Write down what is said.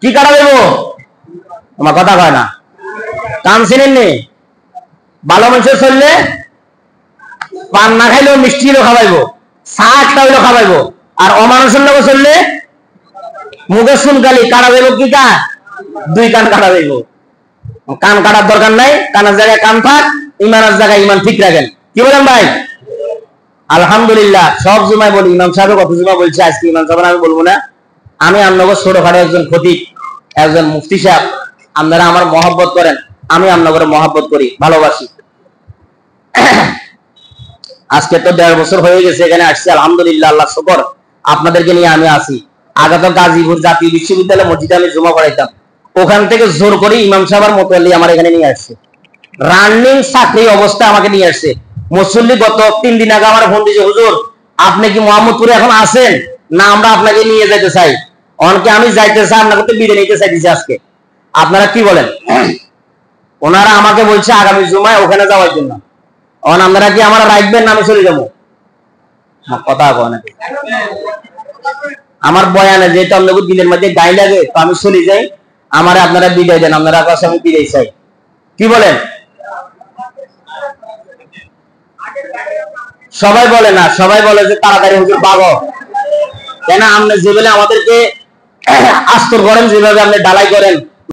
কি কাটা দেব? আমার কথা কয় না, কাম চিনেননি? ভালো মানুষের চললে পান না খাইলেও মিষ্টি হলেও খাওয়াইবো, চা একটা হইলেও খাওয়াইবো। আর অমানুষের লোক চললে মুখে শুনকালি কাটা দেব। কি কান? 2 কান কাটা দেব। কান কাটার দরকার নাই, কানের জায়গায় কান থাক, ইমানের জায়গায় ইমান ঠিক রাখেন। কি বলেন ভাই? আলহামদুলিল্লাহ। সব জুমায় বলি, ইমাম সাহেব কত জুমা বলছে, আজকে ইমাম সাহেব আমি বলবো না। আমি আপনাকে ছোটখাটো একজন খতিব, একজন মুফতি সাহেব, আপনারা আমার মহব্বত করেন, আমি আপনাকে মহব্বত করি, ভালোবাসি। আজকে তো 1.5 বছর হয়ে গেছে এখানে আসছি, আলহামদুলিল্লাহ, আল্লাহ শুকর, আপনাদেরকে নিয়ে আমি আসি। আগে তো গাজীপুর জাতীয় বিশ্ববিদ্যালয় মসজিদে আমি জমা পড়াইতাম, ওখান থেকে জোর করে ইমাম সাহেবের মতো আমার এখানে নিয়ে আসছে। রানিং চাকরি অবস্থা আমাকে নিয়ে আসছে। মুসল্লি গত 3 দিন আগে আমার ফোন দিয়েছে, হুজুর আপনি কি মোহাম্মদপুরে এখন আছেন? না, আমরা আপনাকে নিয়ে যেতে চাই। অনেকে আমি যাইতে চাই, আপনাকে তো বিদায় নিতে চাইতেছি আজকে। আপনারা কি বলেন? ওনারা আমাকে বলছে আগামী জুমায় ওখানে যাওয়ার জন্য। আপনারা কি আমার রাখবেন না আমি চলে যাবো? কথা কয় আমার বয়ানে যেটা আপনাদের দিনের মধ্যে গায়ে লাগে, তো আমি চলে যাই, আমারে আপনারা বিদায় দেন, আপনারা কাছে আমি বিদায় চাই। কি বলেন? সবাই বলে না, সবাই বলে যে তাড়াতাড়ি হুজুর পাবো। কেন? আপনি যেভাবে আমাদেরকে আস্তর করেন, যেভাবে আপনি ডালাই করেন,